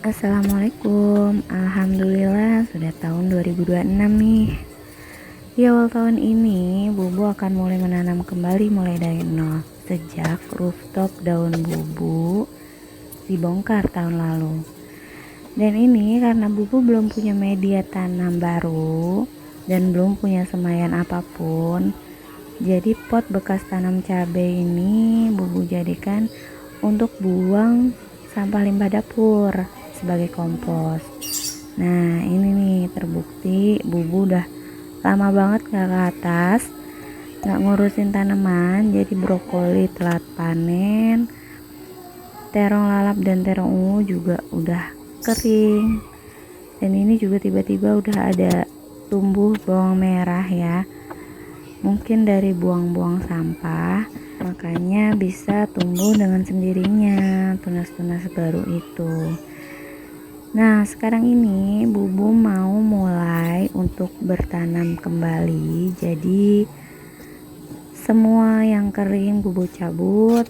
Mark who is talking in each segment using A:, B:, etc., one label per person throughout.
A: Assalamualaikum. Alhamdulillah sudah tahun 2026 nih. Di awal tahun ini, Bubu akan mulai menanam kembali mulai dari nol. Sejak rooftop daun bubu dibongkar tahun lalu. Dan ini karena Bubu belum punya media tanam baru dan belum punya semaian apapun. Jadi pot bekas tanam cabai ini Bubu jadikan untuk buang sampah limbah dapur sebagai kompos. Nah ini nih terbukti Bubu udah lama banget gak ke atas, gak ngurusin tanaman. Jadi brokoli telat panen, terong lalap dan terong ungu juga udah kering. Dan ini juga tiba-tiba udah ada tumbuh bawang merah ya, mungkin dari buang-buang sampah, makanya bisa tumbuh dengan sendirinya tunas-tunas baru itu. Nah sekarang ini Bubu mau mulai untuk bertanam kembali. Jadi semua yang kering Bubu cabut,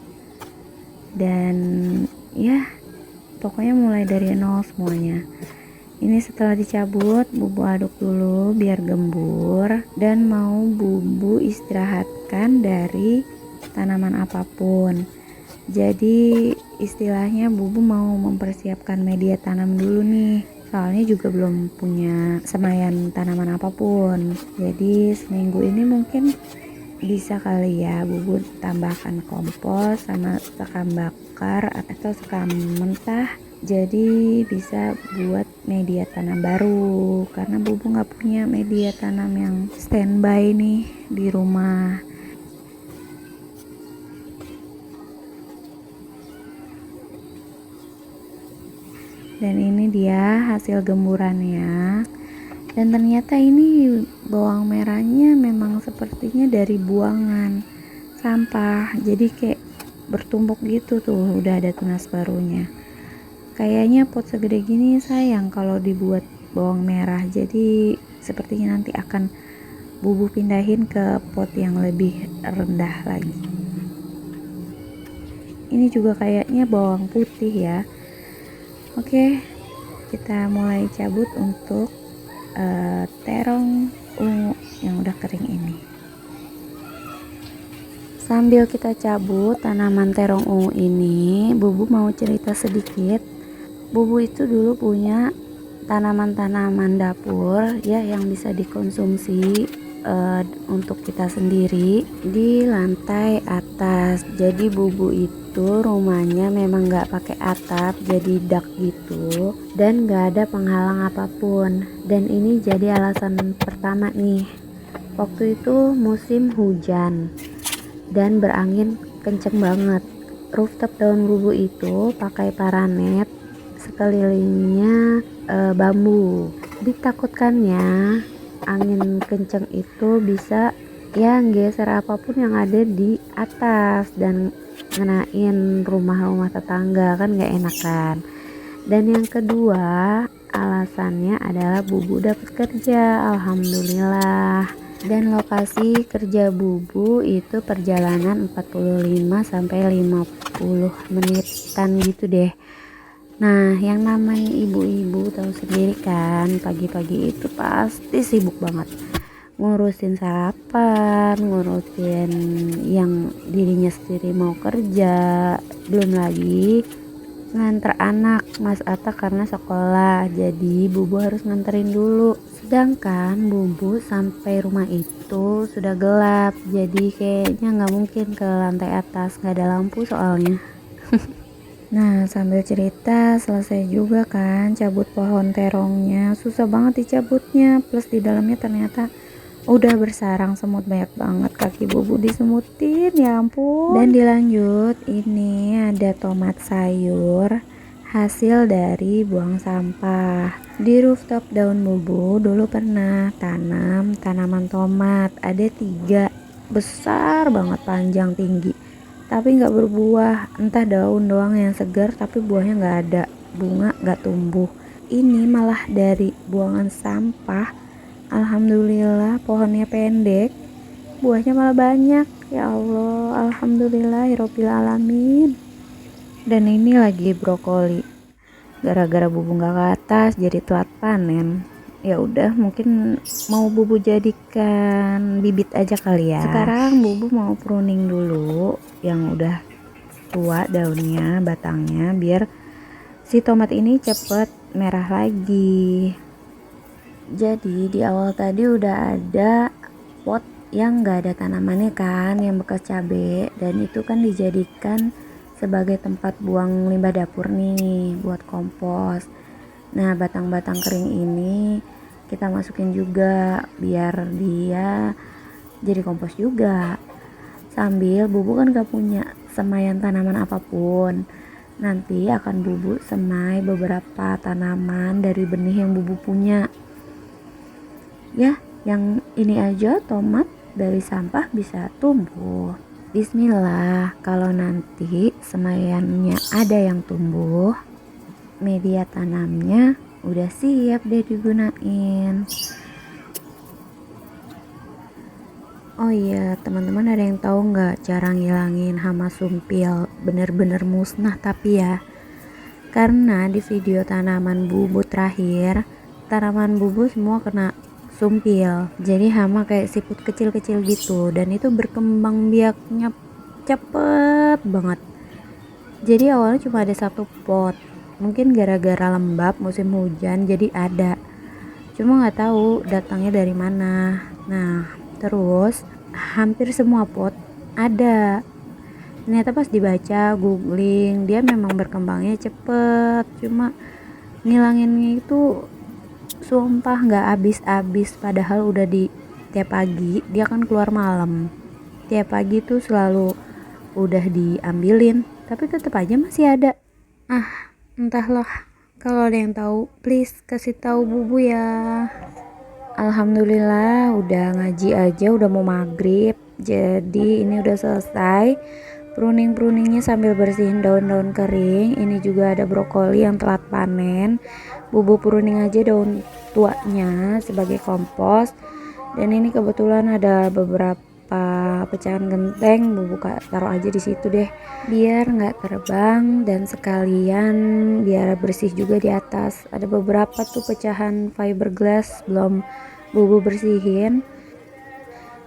A: dan ya pokoknya mulai dari nol semuanya. Ini setelah dicabut Bubu aduk dulu biar gembur, dan mau Bubu istirahatkan dari tanaman apapun. Jadi istilahnya Bubu mau mempersiapkan media tanam dulu nih, soalnya juga belum punya semaian tanaman apapun. Jadi seminggu ini mungkin bisa kali ya Bubu tambahkan kompos sama sekam bakar atau sekam mentah, jadi bisa buat media tanam baru, karena Bubu nggak punya media tanam yang standby nih di rumah. Dan ini dia hasil gemburannya. Dan ternyata ini bawang merahnya memang sepertinya dari buangan sampah, jadi kayak bertumpuk gitu tuh, udah ada tunas barunya. Kayaknya pot segede gini sayang kalau dibuat bawang merah, jadi sepertinya nanti akan Bubu pindahin ke pot yang lebih rendah lagi. Ini juga kayaknya bawang putih ya. Oke, kita mulai cabut untuk terong ungu yang udah kering ini. Sambil kita cabut tanaman terong ungu ini, Bubu mau cerita sedikit. Bubu itu dulu punya tanaman-tanaman dapur ya yang bisa dikonsumsi untuk kita sendiri di lantai atas. Jadi Bubu itu rumahnya memang nggak pakai atap, jadi dak gitu, dan nggak ada penghalang apapun. Dan ini jadi alasan pertama nih, waktu itu musim hujan dan berangin kenceng banget. Rooftop daun Bubu itu pakai paranet, sekelilingnya bambu. Ditakutkannya angin kenceng itu bisa ya geser apapun yang ada di atas dan ngenain rumah-rumah tetangga, kan gak enak kan. Dan yang kedua alasannya adalah Bubu dapat kerja, alhamdulillah. Dan lokasi kerja Bubu itu perjalanan 45 sampai 50 menitan gitu deh. Nah, yang namanya ibu-ibu tahu sendiri kan, pagi-pagi itu pasti sibuk banget. Ngurusin sarapan, ngurusin yang dirinya sendiri mau kerja, belum lagi nganter anak Mas Atta karena sekolah. Jadi Bubu harus nganterin dulu. Sedangkan Bubu sampai rumah itu sudah gelap, jadi kayaknya nggak mungkin ke lantai atas, nggak ada lampu soalnya. Nah sambil cerita selesai juga kan cabut pohon terongnya, susah banget dicabutnya, plus di dalamnya ternyata udah bersarang semut banyak banget, kaki Bubu disemutin ya ampun. Dan dilanjut, ini ada tomat sayur hasil dari buang sampah. Di rooftop daun Bubu dulu pernah tanam tanaman tomat, ada 3 besar banget, panjang tinggi, tapi nggak berbuah, entah daun doang yang segar tapi buahnya nggak ada, bunga nggak tumbuh. Ini malah dari buangan sampah, alhamdulillah pohonnya pendek, buahnya malah banyak. Ya Allah, alhamdulillahirobbil alamin. Dan ini lagi brokoli, gara-gara bubu nggak ke atas jadi telat panen. Ya udah, mungkin mau bubu jadikan bibit aja kali ya. Sekarang bubu mau pruning dulu yang udah tua daunnya, batangnya, biar si tomat ini cepet merah lagi. Jadi di awal tadi udah ada pot yang gak ada tanamannya kan, yang bekas cabai, dan itu kan dijadikan sebagai tempat buang limbah dapur nih buat kompos. Nah, batang-batang kering ini kita masukin juga biar dia jadi kompos juga. Sambil bubu kan gak punya semaian tanaman apapun, nanti akan bubu semai beberapa tanaman dari benih yang bubu punya. Ya, yang ini aja tomat dari sampah bisa tumbuh. Bismillah, kalau nanti semaiannya ada yang tumbuh, media tanamnya udah siap deh digunain. Oh iya, teman-teman, ada yang tahu nggak cara ngilangin hama sumpil bener-bener musnah? Tapi ya, karena di video tanaman bubu terakhir, tanaman bubu semua kena sumpil, jadi hama kayak siput kecil-kecil gitu, dan itu berkembang biaknya cepet banget. Jadi awalnya cuma ada satu pot, mungkin gara-gara lembab musim hujan jadi ada, cuma nggak tahu datangnya dari mana. Nah, terus hampir semua pot ada. Ternyata pas dibaca googling, dia memang berkembangnya cepet, cuma ngilanginnya itu sumpah nggak habis-habis. Padahal udah di tiap pagi, dia kan keluar malam, tiap pagi tuh selalu udah diambilin, tapi tetap aja masih ada. Entahlah, kalau ada yang tahu please kasih tahu bubu ya. Alhamdulillah udah ngaji aja udah mau maghrib, jadi ini udah selesai pruning-pruningnya sambil bersihin daun-daun kering. Ini juga ada brokoli yang telat panen, bubu pruning aja daun tuanya sebagai kompos. Dan ini kebetulan ada beberapa pecahan genteng, bubu taruh aja di situ deh biar nggak terbang, dan sekalian biar bersih juga di atas. Ada beberapa tuh pecahan fiberglass belum bubu bersihin,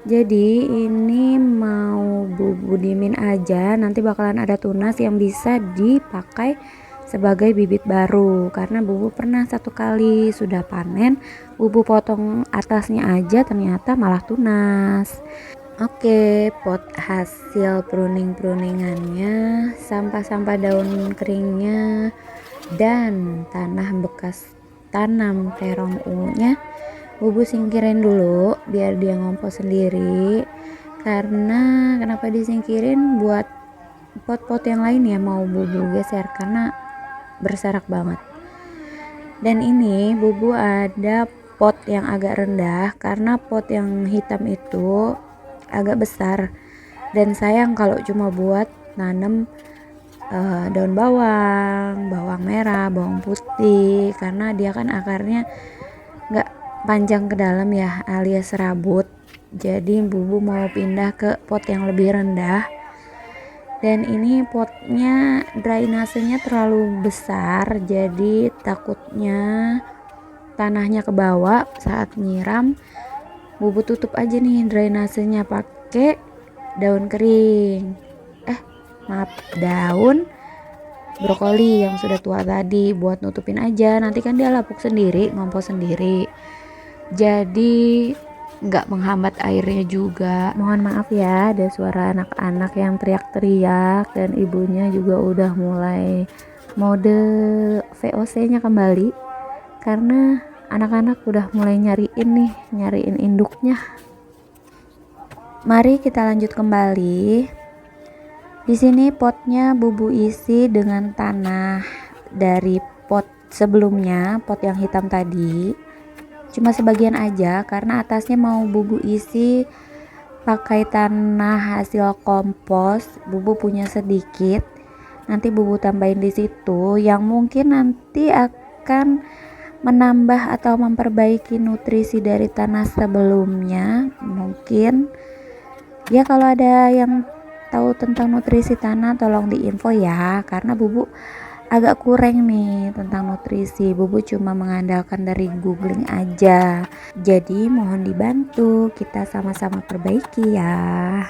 A: jadi ini mau bubu diemin aja, nanti bakalan ada tunas yang bisa dipakai sebagai bibit baru. Karena bubu pernah satu kali sudah panen, bubu potong atasnya aja ternyata malah tunas. Oke, pot hasil pruningannya, sampah-sampah daun keringnya, dan tanah bekas tanam terong ungunya bubu singkirin dulu biar dia ngompos sendiri. Karena kenapa disingkirin, buat pot-pot yang lain ya mau bubu geser karena berserak banget. Dan ini bubu ada pot yang agak rendah karena pot yang hitam itu agak besar, dan sayang kalau cuma buat nanam daun bawang merah, bawang putih, karena dia kan akarnya nggak panjang ke dalam ya, alias serabut. Jadi bubu mau pindah ke pot yang lebih rendah, dan ini potnya drainasenya terlalu besar, jadi takutnya tanahnya ke bawah saat nyiram. Bubu tutup aja nih drainasenya pakai daun kering, daun brokoli yang sudah tua tadi buat nutupin aja. Nanti kan dia lapuk sendiri, ngompos sendiri, jadi nggak menghambat airnya juga. Mohon maaf ya ada suara anak-anak yang teriak-teriak, dan ibunya juga udah mulai mode VOC-nya kembali karena anak-anak udah mulai nyariin induknya. Mari kita lanjut kembali. Di sini potnya bubu isi dengan tanah dari pot sebelumnya, pot yang hitam tadi. Cuma sebagian aja karena atasnya mau bubu isi pakai tanah hasil kompos. Bubu punya sedikit, nanti bubu tambahin di situ yang mungkin nanti akan menambah atau memperbaiki nutrisi dari tanah sebelumnya. Mungkin ya, kalau ada yang tahu tentang nutrisi tanah tolong diinfo ya, karena bubu agak kurang nih tentang nutrisi. Bubu cuma mengandalkan dari googling aja. Jadi mohon dibantu, kita sama-sama perbaiki ya.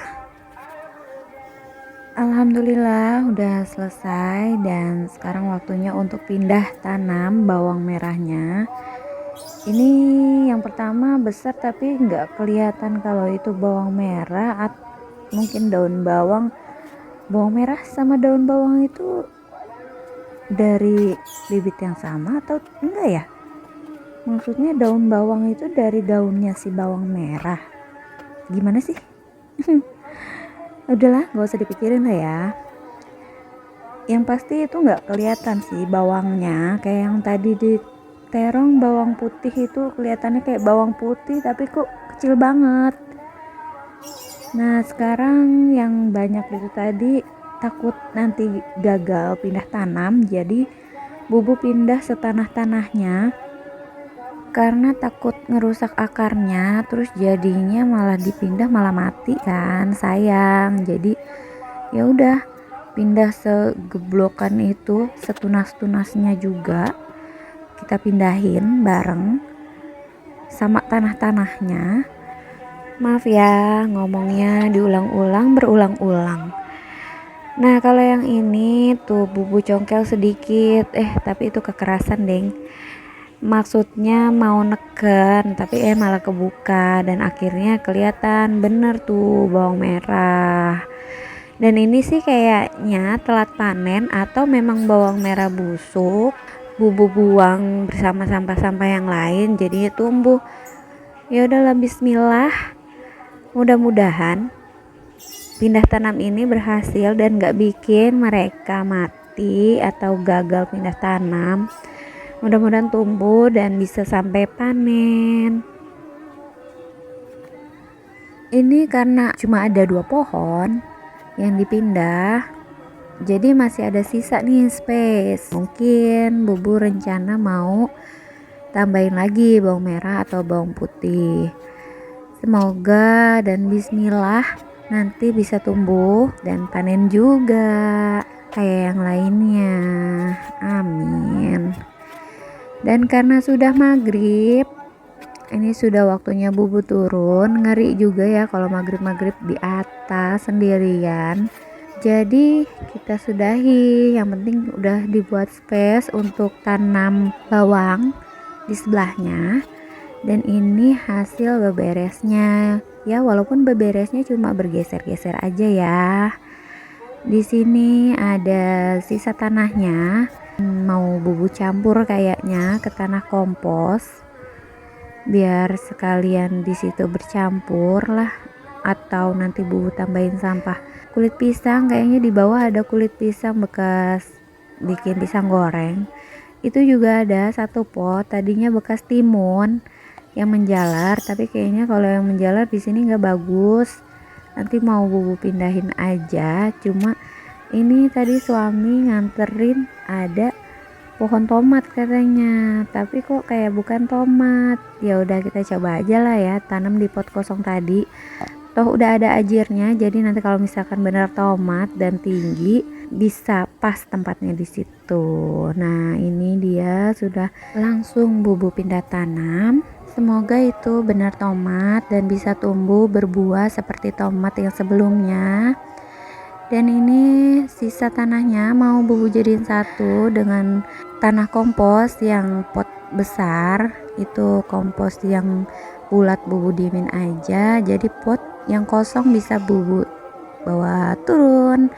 A: Alhamdulillah udah selesai dan sekarang waktunya untuk pindah tanam bawang merahnya. Ini yang pertama besar tapi nggak kelihatan kalau itu bawang merah. Mungkin daun bawang merah sama daun bawang itu dari bibit yang sama atau enggak ya? Maksudnya daun bawang itu dari daunnya si bawang merah. Gimana sih? Udahlah, gak usah dipikirin lah ya. Yang pasti itu nggak kelihatan sih bawangnya, kayak yang tadi di terong bawang putih itu kelihatannya kayak bawang putih tapi kok kecil banget. Nah sekarang yang banyak itu tadi takut nanti gagal pindah tanam, jadi bubu pindah setanah-tanahnya karena takut ngerusak akarnya, terus jadinya malah dipindah malah mati kan, sayang. Jadi ya udah pindah segeblokan itu, setunas-tunasnya juga kita pindahin bareng sama tanah-tanahnya. Maaf ya ngomongnya diulang-ulang berulang-ulang. Nah kalau yang ini tuh bubu congkel sedikit, tapi itu kekerasan deng. Maksudnya mau neken tapi malah kebuka dan akhirnya kelihatan bener tuh bawang merah. Dan ini sih kayaknya telat panen atau memang bawang merah busuk, bubu buang bersama sampah-sampah yang lain jadinya tumbuh. Ya udahlah, bismillah. Mudah-mudahan pindah tanam ini berhasil dan gak bikin mereka mati atau gagal pindah tanam. Mudah-mudahan tumbuh dan bisa sampai panen. Ini karena cuma ada 2 pohon yang dipindah, jadi masih ada sisa nih space. Mungkin bubu rencana mau tambahin lagi bawang merah atau bawang putih. Semoga dan bismillah nanti bisa tumbuh dan panen juga kayak yang lainnya. Amin. Dan karena sudah maghrib, ini sudah waktunya bubu turun. Ngeri juga ya kalau maghrib-maghrib di atas sendirian. Jadi kita sudahi, yang penting udah dibuat space untuk tanam bawang di sebelahnya. Dan ini hasil beberesnya. Ya walaupun beberesnya cuma bergeser-geser aja ya. Di sini ada sisa tanahnya. Mau bubu campur kayaknya ke tanah kompos biar sekalian di situ bercampur lah, atau nanti bubu tambahin sampah kulit pisang. Kayaknya di bawah ada kulit pisang bekas bikin pisang goreng. Itu juga ada 1 pot tadinya bekas timun yang menjalar, tapi kayaknya kalau yang menjalar di sini nggak bagus. Nanti mau bubu pindahin aja. Cuma ini tadi suami nganterin ada pohon tomat katanya, tapi kok kayak bukan tomat. Ya udah kita coba aja lah ya, tanam di pot kosong tadi. Toh udah ada ajirnya, jadi nanti kalau misalkan benar tomat dan tinggi bisa pas tempatnya di situ. Nah ini dia sudah langsung bubu pindah tanam. Semoga itu benar tomat dan bisa tumbuh berbuah seperti tomat yang sebelumnya. Dan ini sisa tanahnya mau bubu jadiin satu dengan tanah kompos yang pot besar. Itu kompos yang bulat bubu diemin aja, jadi pot yang kosong bisa bubu bawa turun.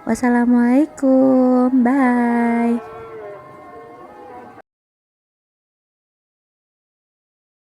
A: Wassalamualaikum, bye.